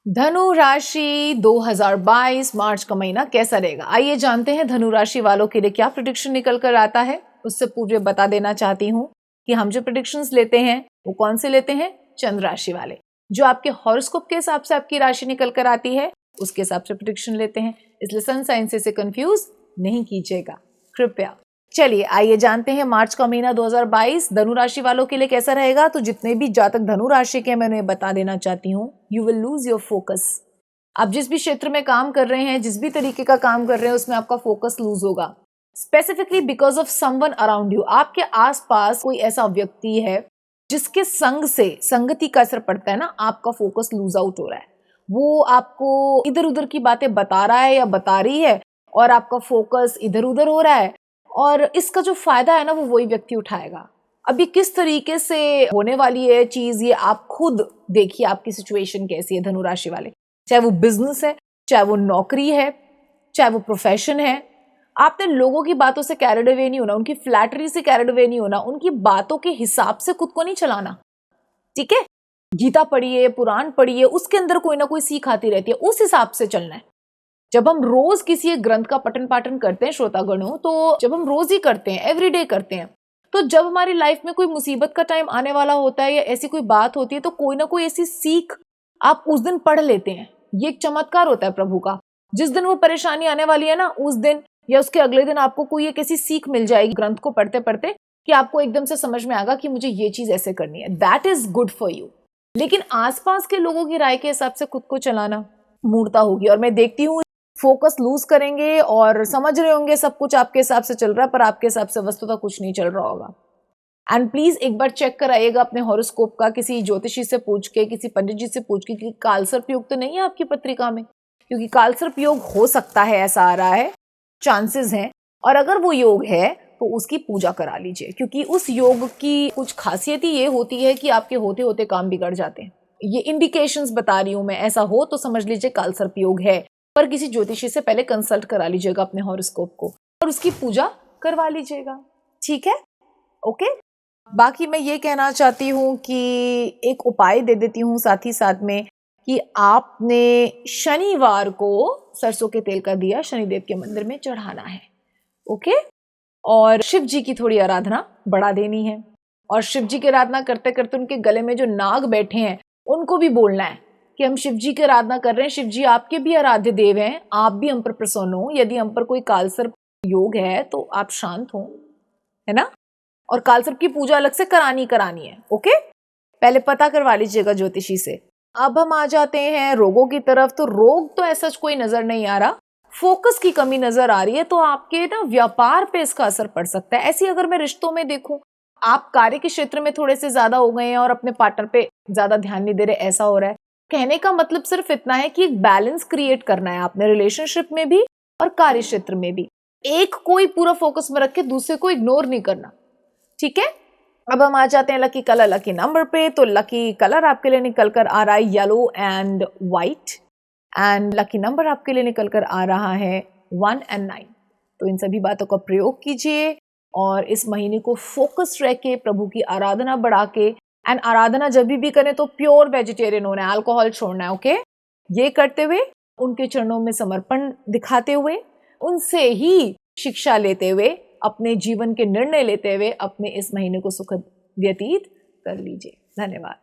धनु राशि 2022 मार्च का महीना कैसा रहेगा, आइए जानते हैं धनु राशि वालों के लिए क्या प्रेडिक्शन निकल कर आता है। उससे पूर्व बता देना चाहती हूँ कि हम जो प्रेडिक्शंस लेते हैं वो कौन से लेते हैं, चंद्र राशि वाले। जो आपके हॉरोस्कोप के हिसाब से आपकी राशि निकल कर आती है उसके हिसाब से प्रेडिक्शन लेते हैं, इसलिए सन साइन से कंफ्यूज नहीं कीजिएगा कृपया। चलिए आइए जानते हैं मार्च का महीना 2022 धनु राशि वालों के लिए कैसा रहेगा। तो जितने भी जातक धनु राशि के मैं उन्हें बता देना चाहती हूँ, you will lose your focus. आप जिस भी क्षेत्र में काम कर रहे हैं, जिस भी तरीके का काम कर रहे हैं, उसमें आपका फोकस लूज होगा, specifically because of someone around you. आपके आसपास कोई ऐसा व्यक्ति है जिसके संग से, संगति का असर पड़ता है ना, आपका फोकस लूज आउट हो रहा है। वो आपको इधर उधर की बातें बता रहा है या बता रही है और आपका फोकस इधर उधर हो रहा है, और इसका जो फायदा है ना वो वही व्यक्ति उठाएगा। अभी किस तरीके से होने वाली है चीज, ये आप खुद देखिए आपकी सिचुएशन कैसी है धनु राशि वाले। चाहे वो बिजनेस है, चाहे वो नौकरी है, चाहे वो प्रोफेशन है, आपने लोगों की बातों से कैरिड अवे नहीं होना, उनकी फ्लैटरी से कैरिड अवे नहीं होना, उनकी बातों के हिसाब से खुद को नहीं चलाना। ठीक है, गीता पढ़िए, पुराण पढ़िए, उसके अंदर कोई ना कोई सीख आती रहती है, उस हिसाब से चलना है। जब हम रोज किसी एक ग्रंथ का पठन पाठन करते हैं श्रोतागणों, तो जब हम रोज ही करते हैं, एवरीडे करते हैं, तो जब हमारी लाइफ में कोई मुसीबत का टाइम आने वाला होता है या ऐसी कोई बात होती है, तो कोई ना कोई ऐसी सीख आप उस दिन पढ़ लेते हैं। ये एक चमत्कार होता है प्रभु का। जिस दिन वो परेशानी आने वाली है ना, उस दिन या उसके अगले दिन आपको कोई एक ऐसी सीख मिल जाएगी ग्रंथ को पढ़ते पढ़ते कि आपको एकदम से समझ में आएगा कि मुझे ये चीज ऐसे करनी है। That is good for you. लेकिन आसपास के लोगों की राय के हिसाब से खुद को चलाना मूर्खता होगी। और मैं देखती हूँ फोकस लूज करेंगे और समझ रहे होंगे सब कुछ आपके हिसाब से चल रहा है, पर आपके हिसाब से वस्तुतः कुछ नहीं चल रहा होगा। एंड प्लीज एक बार चेक कराइएगा अपने हॉरोस्कोप का, किसी ज्योतिषी से पूछ के, किसी पंडित जी से पूछ के कि कालसर्प योग तो नहीं है आपकी पत्रिका में, क्योंकि कालसर्प योग हो सकता है, ऐसा आ रहा है, चांसेस हैं। और अगर वो योग है तो उसकी पूजा करा लीजिए, क्योंकि उस योग की कुछ खासियत ही ये होती है कि आपके होते होते काम बिगड़ जाते हैं। ये इंडिकेशंस बता रही हूं मैं, ऐसा हो तो समझ लीजिए कालसर्प योग है। पर किसी ज्योतिषी से पहले कंसल्ट करा लीजिएगा अपने हॉरोस्कोप को और उसकी पूजा करवा लीजिएगा। ठीक है, ओके। बाकी मैं ये कहना चाहती हूँ कि एक उपाय दे देती हूँ साथ ही साथ में कि आपने शनिवार को सरसों के तेल का दिया शनिदेव के मंदिर में चढ़ाना है। ओके, और शिव जी की थोड़ी आराधना बढ़ा देनी है। और शिव जी की आराधना करते करते उनके गले में जो नाग बैठे हैं उनको भी बोलना है कि हम शिव जी की आराधना कर रहे हैं, शिव जी आपके भी आराध्य देव हैं, आप भी हम पर प्रसन्न हो। यदि हम पर कोई कालसर्प योग है तो आप शांत हो, है ना। और कालसर्प की पूजा अलग से करानी है। ओके, पहले पता करवा लीजिएगा ज्योतिषी से। अब हम आ जाते हैं रोगों की तरफ। तो रोग तो ऐसा कोई नजर नहीं आ रहा, फोकस की कमी नजर आ रही है। तो आपके ना व्यापार पे इसका असर पड़ सकता है। ऐसी अगर मैं रिश्तों में देखूं, आप कार्य के क्षेत्र में थोड़े से ज्यादा हो गए हैं और अपने पार्टनर पे ज्यादा ध्यान नहीं दे रहे, ऐसा हो रहा है। कहने का मतलब सिर्फ इतना है कि एक बैलेंस क्रिएट करना है आपने, रिलेशनशिप में भी और कार्य क्षेत्र में भी। एक कोई पूरा फोकस में रख के दूसरे को इग्नोर नहीं करना। ठीक है, अब हम आ जाते हैं लकी कलर, लकी नंबर पे। तो लकी कलर आपके लिए निकल कर आ रहा है yellow and white, and lucky number आपके लिए निकल कर आ रहा है 1 और 9। तो इन सभी बातों का प्रयोग कीजिए और इस महीने को फोकस रह के प्रभु की आराधना बढ़ा के, एंड आराधना जब भी करें तो प्योर वेजिटेरियन होना है, अल्कोहल छोड़ना है। ओके, ये करते हुए उनके चरणों में समर्पण दिखाते हुए, उनसे ही शिक्षा लेते हुए, अपने जीवन के निर्णय लेते हुए अपने इस महीने को सुखद व्यतीत कर लीजिए। धन्यवाद।